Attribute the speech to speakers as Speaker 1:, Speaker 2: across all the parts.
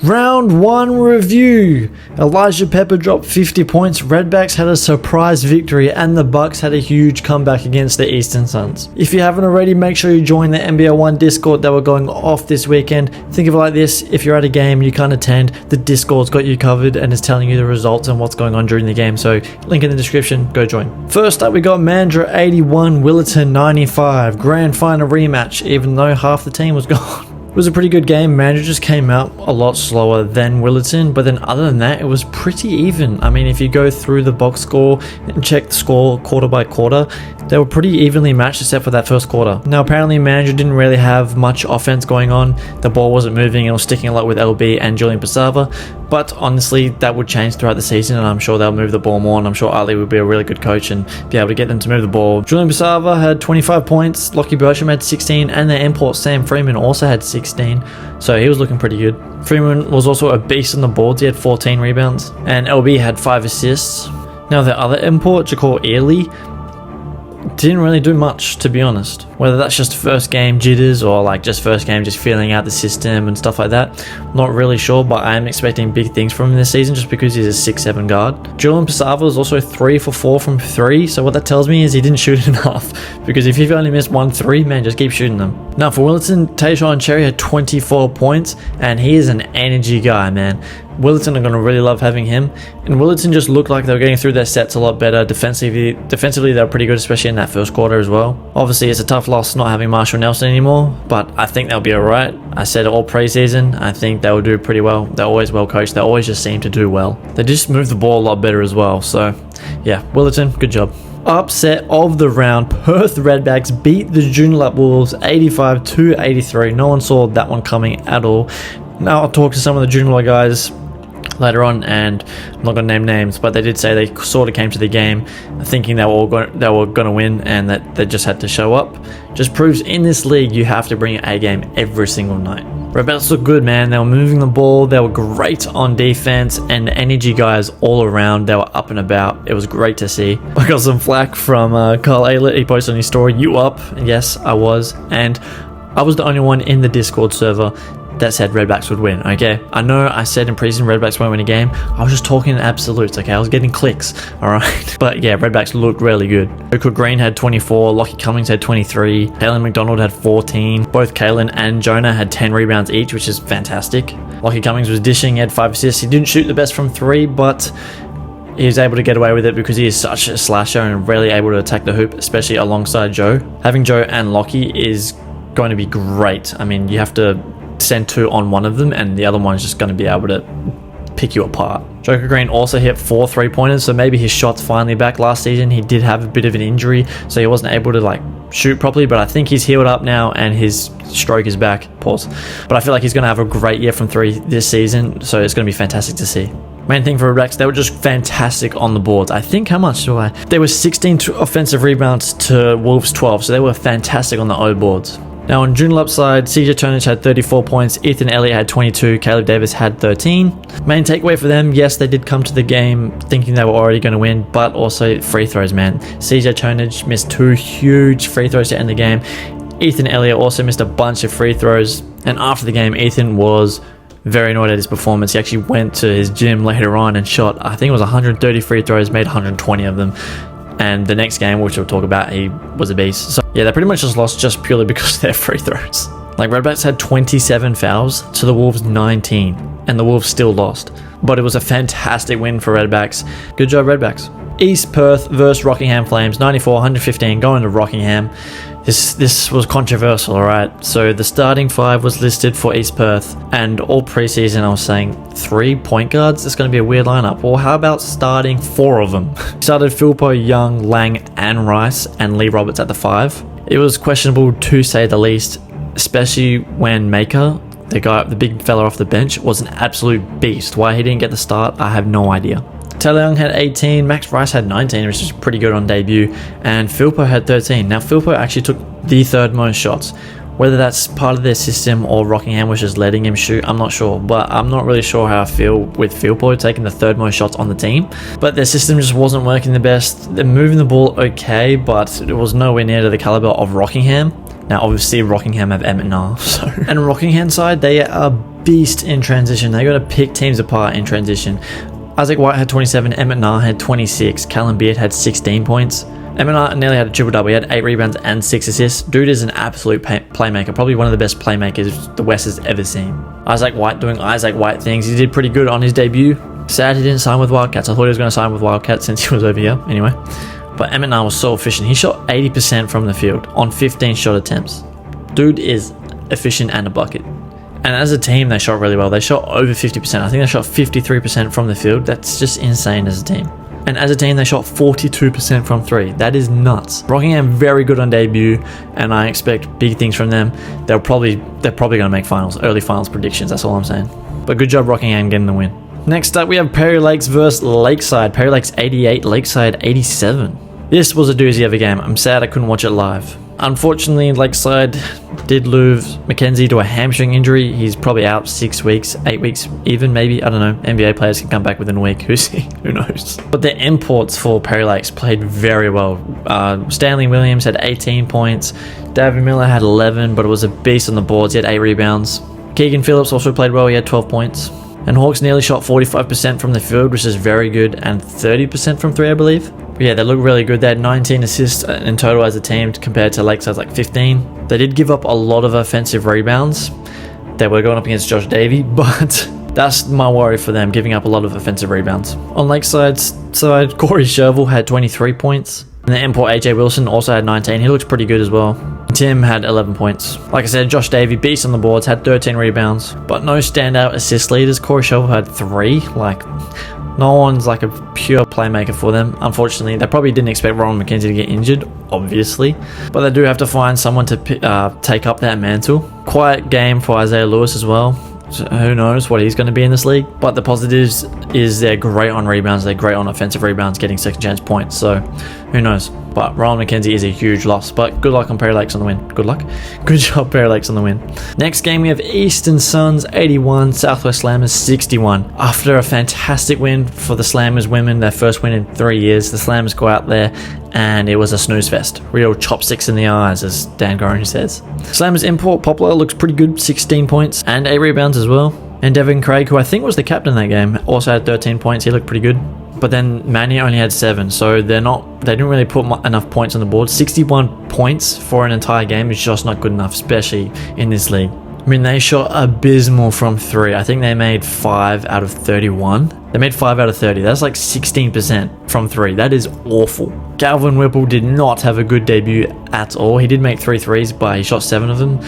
Speaker 1: Round 1 review. Elijah Pepper dropped 50 points, Redbacks had a surprise victory, and the Bucks had a huge comeback against the Eastern Suns. If you haven't already, make sure you join the NBA 1 Discord that we're going off this weekend. Think of it like this: if you're at a game you can't attend, the Discord's got you covered and is telling you the results and what's going on during the game, so link in the description, go join. First up we got Mandra 81, Willerton 95, grand final rematch even though half the team was gone. It was a pretty good game. Mandra just came out a lot slower than Willerton, but then other than that, it was pretty even. I mean, if you go through the box score and check the score quarter by quarter, they were pretty evenly matched except for that first quarter. Now, apparently, Mandra didn't really have much offense going on. The ball wasn't moving. It was sticking a lot with LB and Julian Pasava, but honestly, that would change throughout the season, and I'm sure they'll move the ball more, and I'm sure Ali would be a really good coach and be able to get them to move the ball. Julian Pasava had 25 points, Lockie Bertram had 16, and their import Sam Freeman also had 16, so he was looking pretty good. Freeman was also a beast on the boards. He had 14 rebounds, and LB had 5 assists. Now the other import, Jakor Early, didn't really do much, to be honest. Whether that's just first game jitters or like just first game just feeling out the system and stuff like that, not really sure, but I am expecting big things from him this season just because he's a 6'7 guard. Julian Pasava was also 3 for 4 from 3, so what that tells me is he didn't shoot enough, because if you've only missed 1 3, man, just keep shooting them. Now for Willerton, Tayshaun Cherry had 24 points, and he is an energy guy, man. Willerton are going to really love having him, and Willerton just looked like they were getting through their sets a lot better. Defensively they were pretty good, especially in that first quarter as well. Obviously it's a tough loss not having Marshall Nelson anymore, but I think they'll be alright. I said all preseason, I think they will do pretty well. They're always well coached, they always just seem to do well. They just move the ball a lot better as well, so yeah, Willerton, good job. Upset of the round, Perth Redbacks beat the Joondalup Wolves 85-83. No one saw that one coming at all. Now I'll talk to some of the Joondalup guys later on, and I'm not going to name names, but they did say they sort of came to the game thinking they were going to win, and that they just had to show up. Just proves in this league you have to bring an A game every single night. Redbacks looked good, man. They were moving the ball, they were great on defense, and the energy guys all around, they were up and about. It was great to see. I got some flack from Carl Aylett. He posted on his story, "You up?" And yes, I was, and I was the only one in the Discord server that said Redbacks would win, okay? I know I said in preseason Redbacks won't win a game. I was just talking in absolutes, okay? I was getting clicks, alright? But yeah, Redbacks looked really good. Luca Green had 24, Lockie Cummings had 23, Kaylin McDonald had 14. Both Kaylin and Jonah had 10 rebounds each, which is fantastic. Lockie Cummings was dishing, he had 5 assists. He didn't shoot the best from 3, but he was able to get away with it because he is such a slasher and rarely able to attack the hoop, especially alongside Joe. Having Joe and Lockie is going to be great. I mean, you have to send 2 on one of them, and the other one is just going to be able to pick you apart. Joker Green also hit 4 3-pointers, so maybe his shot's finally back. Last season he did have a bit of an injury, so he wasn't able to like shoot properly, but I think he's healed up now and his stroke is back. Pause. But I feel like he's going to have a great year from 3 this season, so it's going to be fantastic to see. Main thing for Redbacks, they were just fantastic on the boards. I think, how much do I? They were 16 offensive rebounds to Wolves 12, so they were fantastic on the O boards. Now on Joondalup's side, CJ Tonich had 34 points, Ethan Elliott had 22, Caleb Davis had 13. Main takeaway for them, yes, they did come to the game thinking they were already going to win, but also free throws, man. CJ Tonich missed 2 huge free throws to end the game. Ethan Elliott also missed a bunch of free throws, and after the game, Ethan was very annoyed at his performance. He actually went to his gym later on and shot, I think it was 130 free throws, made 120 of them. And the next game, which we'll talk about, he was a beast. So yeah, they pretty much just lost just purely because of their free throws. Like, Redbacks had 27 fouls to the Wolves 19, and the Wolves still lost. But it was a fantastic win for Redbacks. Good job, Redbacks. East Perth versus Rockingham Flames, 94-115, going to Rockingham. This was controversial, alright? So the starting 5 was listed for East Perth, and all preseason I was saying 3 point guards, it's going to be a weird lineup. Well, how about starting 4 of them? Started Philpo, Young, Lang, and Rice, and Lee Roberts at the 5. It was questionable to say the least, especially when Maker, the big fella off the bench, was an absolute beast. Why he didn't get the start, I have no idea. Taylor Young had 18, Max Rice had 19, which is pretty good on debut, and Philpo had 13. Now, Philpo actually took the 3rd most shots. Whether that's part of their system or Rockingham was just letting him shoot, I'm not sure. But I'm not really sure how I feel with Philpo taking the 3rd most shots on the team. But their system just wasn't working the best. They're moving the ball okay, but it was nowhere near to the caliber of Rockingham. Now, obviously, Rockingham have Emmett now, so. And Rockingham side, they are beast in transition. They're going to pick teams apart in transition. Isaac White had 27, Emmett Nah had 26, Callum Beard had 16 points. Emmett Nah nearly had a triple-double. He had 8 rebounds and 6 assists. Dude is an absolute playmaker, probably one of the best playmakers the West has ever seen. Isaac White doing Isaac White things. He did pretty good on his debut. Sad he didn't sign with Wildcats. I thought he was going to sign with Wildcats since he was over here. Anyway, but Emmett Nah was so efficient. He shot 80% from the field on 15 shot attempts. Dude is efficient and a bucket. And as a team, they shot really well. They shot over 50%. I think they shot 53% from the field. That's just insane as a team. And as a team, they shot 42% from 3. That is nuts. Rockingham very good on debut, and I expect big things from them. They're probably going to make finals, early finals predictions. That's all I'm saying. But good job, Rockingham, getting the win. Next up, we have Perry Lakes versus Lakeside. Perry Lakes 88, Lakeside 87. This was a doozy of a game. I'm sad I couldn't watch it live. Unfortunately, Lakeside did lose Mackenzie to a hamstring injury. He's probably out 6 weeks, 8 weeks even, maybe. I don't know. NBA players can come back within a week. Who knows? But the imports for Perry Lakes played very well. Stanley Williams had 18 points. David Miller had 11, but it was a beast on the boards. He had 8 rebounds. Keegan Phillips also played well. He had 12 points. And Hawks nearly shot 45% from the field, which is very good, and 30% from 3, I believe. But yeah, they look really good. They had 19 assists in total as a team compared to Lakeside's like 15. They did give up a lot of offensive rebounds. They were going up against Josh Davey, but that's my worry for them, giving up a lot of offensive rebounds. On Lakeside's side, Corey Sherville had 23 points. And the import AJ Wilson also had 19. He looks pretty good as well. Tim had 11 points. Like I said, Josh Davey, beast on the boards, had 13 rebounds, but no standout assist leaders. Corey Sherville had 3. Like, no one's like a pure playmaker for them. Unfortunately, they probably didn't expect Ron McKenzie to get injured, obviously, but they do have to find someone to take up that mantle. Quiet game for Isaiah Lewis as well. So who knows what he's going to be in this league. But the positives is they're great on rebounds. They're great on offensive rebounds, getting second chance points. So who knows. But Roland McKenzie is a huge loss. But good luck on Perry Lakes on the win. Good luck. Good job, Perry Lakes on the win. Next game, we have Eastern Suns 81, Southwest Slammers 61. After a fantastic win for the Slammers women, their first win in 3 years, the Slammers go out there and it was a snooze fest. Real chopsticks in the eyes, as Dan Gorin says. Slammers import Poplar looks pretty good, 16 points and 8 rebounds as well. And Devin Craig, who I think was the captain that game, also had 13 points. He looked pretty good. But then Manny only had 7, so they didn't really put enough points on the board. 61 points for an entire game is just not good enough, especially in this league. I mean, they shot abysmal from 3. I think they made 5 out of 31. They made 5 out of 30. That's like 16% from 3. That is awful. Galvin Whipple did not have a good debut at all. He did make 3 threes, but he shot 7 of them.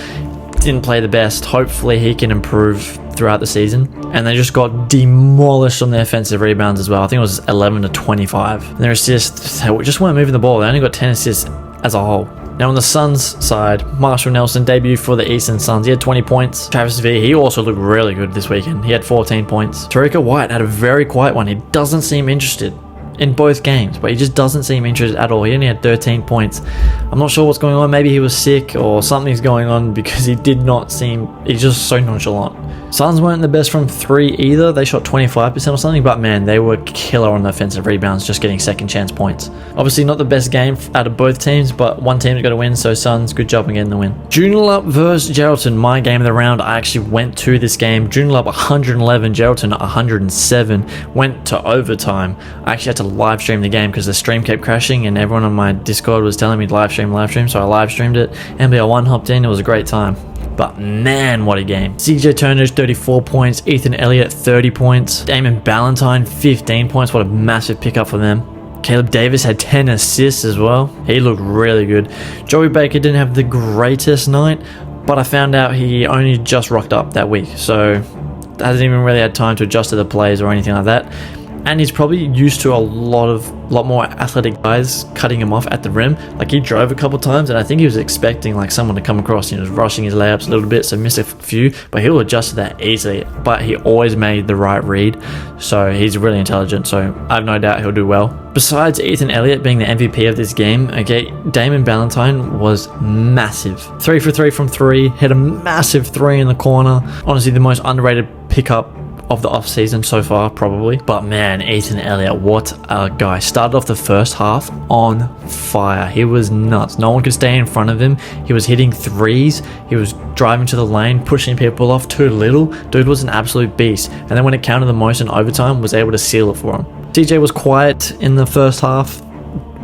Speaker 1: Didn't play the best. Hopefully he can improve throughout the season. And they just got demolished on their offensive rebounds as well. I think it was 11 to 25. And their assists, they just weren't moving the ball. They only got 10 assists as a whole. Now on the Suns side, Marshall Nelson debuted for the Eastern Suns. He had 20 points. Travis V, he also looked really good this weekend. He had 14 points. Tarika White had a very quiet one. He doesn't seem interested in both games, but he just doesn't seem interested at all. He only had 13 points. I'm not sure what's going on. Maybe he was sick or something's going on, because he's just so nonchalant. Suns weren't the best from 3 either. They shot 25% or something, but man, they were killer on the offensive rebounds, just getting second chance points. Obviously not the best game out of both teams, but one team's got to win, so Suns, good job on getting the win. Joondalup versus Geraldton, my game of the round. I actually went to this game. Joondalup 111, Geraldton 107, went to overtime. I actually had to live stream the game because the stream kept crashing and everyone on my Discord was telling me to live stream, so I live streamed it. NBL1 hopped in, it was a great time. But man, what a game. CJ Turner 34 points, Ethan Elliott 30 points, Damon Ballantyne 15 points, what a massive pickup for them. Caleb Davis had 10 assists as well. He looked really good. Joey Baker didn't have the greatest night, but I found out he only just rocked up that week, so hasn't even really had time to adjust to the plays or anything like that. And he's probably used to a lot more athletic guys cutting him off at the rim. Like, he drove a couple times and I think he was expecting like someone to come across. He was rushing his layups a little bit, so missed a few, but he'll adjust to that easily. But he always made the right read, so he's really intelligent, so I have no doubt he'll do well. Besides Ethan Elliott being the MVP of this game, okay, Damon Ballantyne was massive. 3 for 3 from 3, hit a massive 3 in the corner. Honestly, the most underrated pickup of the offseason so far, probably. But man, Ethan Elliott, what a guy. Started off the first half on fire. He was nuts. No one could stay in front of him. He was hitting threes. He was driving to the lane, pushing people off too little. Dude was an absolute beast. And then when it counted the most in overtime, was able to seal it for him. CJ was quiet in the first half.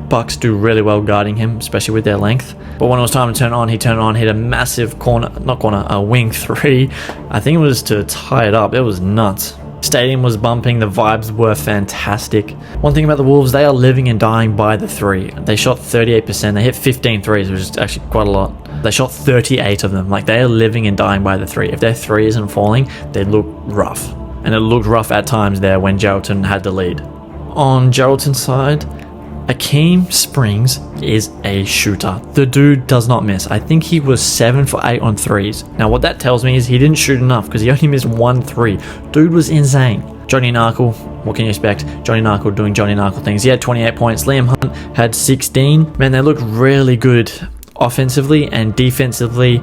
Speaker 1: Bucks do really well guarding him, especially with their length. But when it was time to turn on, he turned on, hit a massive a wing three. I think it was to tie it up. It was nuts. Stadium was bumping. The vibes were fantastic. One thing about the Wolves, they are living and dying by the three. They shot 38%. They hit 15 threes, which is actually quite a lot. They shot 38 of them. Like, they are living and dying by the three. If their three isn't falling, they look rough. And it looked rough at times there when Geraldton had the lead. On Geraldton's side, Akeem Springs is a shooter. The dude does not miss. I think he was 7 for 8 on threes. Now what that tells me is he didn't shoot enough because he only missed 1 3. Dude was insane. Johnny Narkle, what can you expect? Johnny Narkle doing Johnny Narkle things. He had 28 points. Liam Hunt had 16. Man, they looked really good offensively and defensively.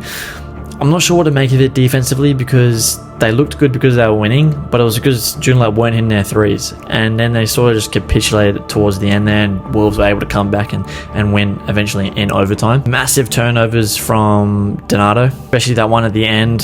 Speaker 1: I'm not sure what to make of it defensively because they looked good because they were winning, but it was because Joondalup weren't hitting their threes. And then they sort of just capitulated towards the end there, and Wolves were able to come back and win eventually in overtime. Massive turnovers from Donato, especially that one at the end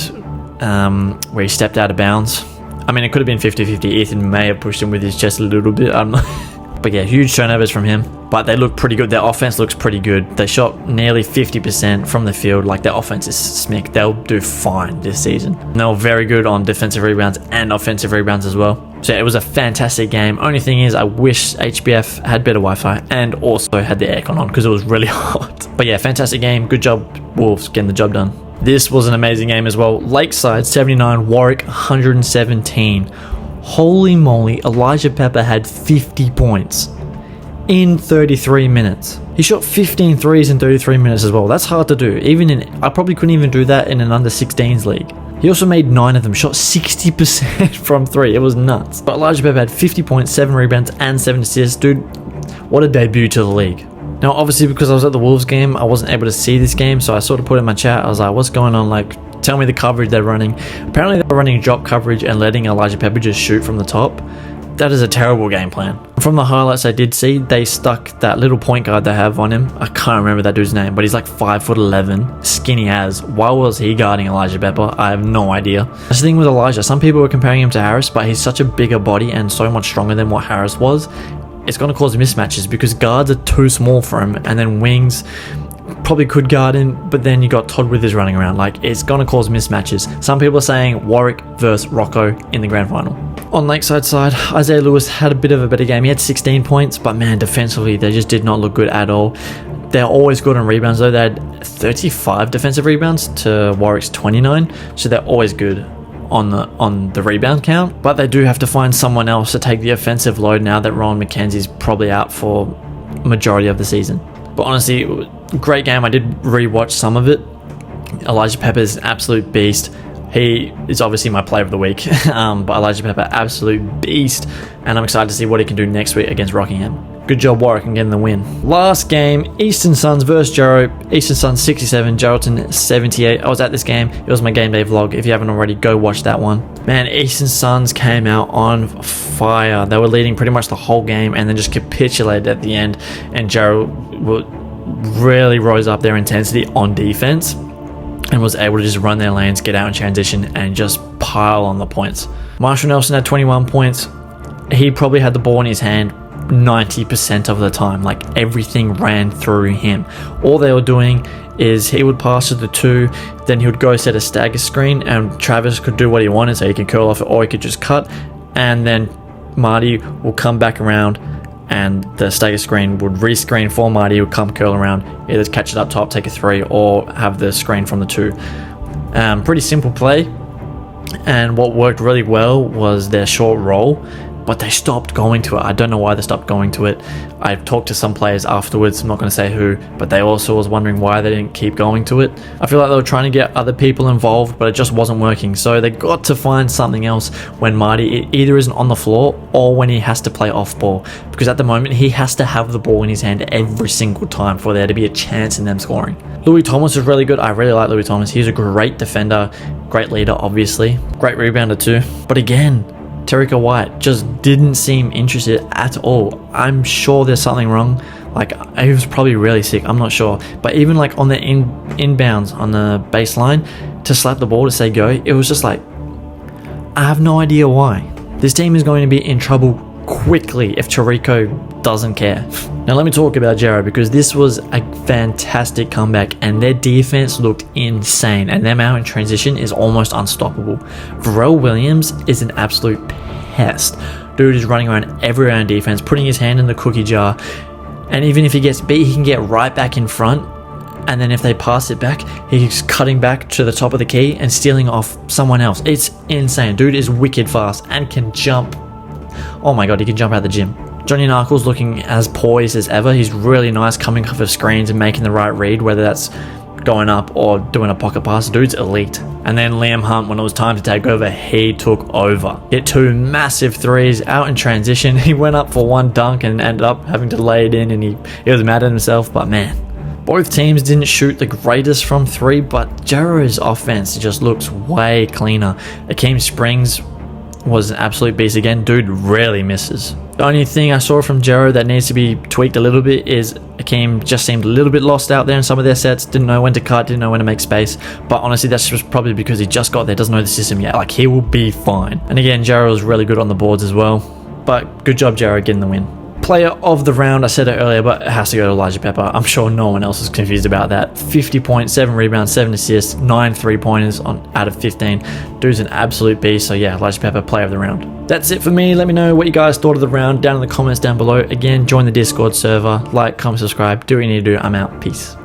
Speaker 1: where he stepped out of bounds. I mean, it could have been 50-50. Ethan may have pushed him with his chest a little bit. I don't know. But yeah, huge turnovers from him. But they look pretty good. Their offense looks pretty good. They shot nearly 50% from the field. Like, their offense is smick. They'll do fine this season. And they were very good on defensive rebounds and offensive rebounds as well. So yeah, it was a fantastic game. Only thing is, I wish HBF had better Wi-Fi and also had the aircon on because it was really hot. But yeah, fantastic game. Good job, Wolves, getting the job done. This was an amazing game as well. Lakeside 79, Warwick 117. Holy moly, Elijah Pepper had 50 points in 33 minutes. He shot 15 threes in 33 minutes as well. That's hard to do. I probably couldn't even do that in an under 16s league. He also made 9 of them, shot 60% from 3. It was nuts. But Elijah Pepper had 50 points, 7 rebounds, and 7 assists. Dude, what a debut to the league. Now, obviously, because I was at the Wolves game, I wasn't able to see this game, so I sort of put in my chat, I was like, what's going on? Like, tell me the coverage they're running. Apparently, they were running drop coverage and letting Elijah Pepper just shoot from the top. That is a terrible game plan. From the highlights I did see, they stuck that little point guard they have on him. I can't remember that dude's name, but he's like 5'11", skinny as. Why was he guarding Elijah Pepper? I have no idea. That's the thing with Elijah. Some people were comparing him to Harris, but he's such a bigger body and so much stronger than what Harris was. It's going to cause mismatches because guards are too small for him, and then wings probably could guard him, but then you got Todd Withers running around. Like, it's going to cause mismatches. Some people are saying Warwick versus Rocco in the grand final. On Lakeside side, Isaiah Lewis had a bit of a better game. He had 16 points, but man, defensively, they just did not look good at all. They're always good on rebounds, though. They had 35 defensive rebounds to Warwick's 29, so they're always good on the rebound count. But they do have to find someone else to take the offensive load now that Ron McKenzie's probably out for majority of the season. But honestly, great game. I did rewatch some of it. Elijah Pepper is an absolute beast. He is obviously my player of the week, but Elijah Pepper, absolute beast, and I'm excited to see what he can do next week against Rockingham. Good job, Warwick, in getting the win. Last game, Eastern Suns versus Jarrow. Eastern Suns 67, Geraldton 78. I was at this game. It was my game day vlog. If you haven't already, go watch that one. Man, Eastern Suns came out on fire. They were leading pretty much the whole game and then just capitulated at the end, and Jarrow really rose up their intensity on defense and was able to just run their lanes, get out in transition, and just pile on the points. Marshall Nelson had 21 points. He probably had the ball in his hand 90% of the time. Like, everything ran through him. All they were doing is he would pass to the 2, then he would go set a stagger screen, and Travis could do what he wanted, so he could curl off it or he could just cut, and then Marty will come back around and the stagger screen would re-screen for Marty, who would come curl around, either catch it up top, take a 3, or have the screen from the 2. Pretty simple play, and what worked really well was their short roll, but they stopped going to it. I don't know why they stopped going to it. I've talked to some players afterwards, I'm not going to say who, but they also was wondering why they didn't keep going to it. I feel like they were trying to get other people involved, but it just wasn't working. So they got to find something else when Marty either isn't on the floor or when he has to play off ball, because at the moment he has to have the ball in his hand every single time for there to be a chance in them scoring. Louis Thomas was really good. I really like Louis Thomas. He's a great defender, great leader, obviously, great rebounder too. But again, Terrika White just didn't seem interested at all. I'm sure there's something wrong. Like, he was probably really sick, I'm not sure. But even like on the inbounds on the baseline to slap the ball to say go, it was just like, I have no idea why. This team is going to be in trouble quickly if Chirico doesn't care. Now let me talk about Jarrow, because this was a fantastic comeback and their defense looked insane and them out in transition is almost unstoppable. Pharrell Williams is an absolute pest. Dude is running around everywhere on defense, putting his hand in the cookie jar, and even if he gets beat, he can get right back in front, and then if they pass it back, he's cutting back to the top of the key and stealing off someone else. It's insane. Dude is wicked fast and can jump. Oh my god, he can jump out the gym. Johnny Narkle's looking as poised as ever. He's really nice coming off of screens and making the right read, whether that's going up or doing a pocket pass. Dude's elite. And then Liam Hunt, when it was time to take over, he took over. Hit 2 massive threes out in transition. He went up for 1 dunk and ended up having to lay it in, and he was mad at himself, but man. Both teams didn't shoot the greatest from 3, but Jarrow's offense just looks way cleaner. Akeem Springs was an absolute beast again. Dude rarely misses. The only thing I saw from Jarrow that needs to be tweaked a little bit is Akeem just seemed a little bit lost out there in some of their sets. Didn't know when to cut, didn't know when to make space. But honestly, that's just probably because he just got there, doesn't know the system yet. Like, he will be fine. And again, Jarrow was really good on the boards as well. But good job, Jarrow, getting the win. Player of the round, I said it earlier, but it has to go to Elijah Pepper. I'm sure no one else is confused about that. 50 points, 7 rebounds, 7 assists, 9 3-pointers out of 15. Dude's an absolute beast. So yeah, Elijah Pepper, player of the round. That's it for me. Let me know what you guys thought of the round down in the comments down below. Again, join the Discord server, like, comment, subscribe, do what you need to do. I'm out. Peace.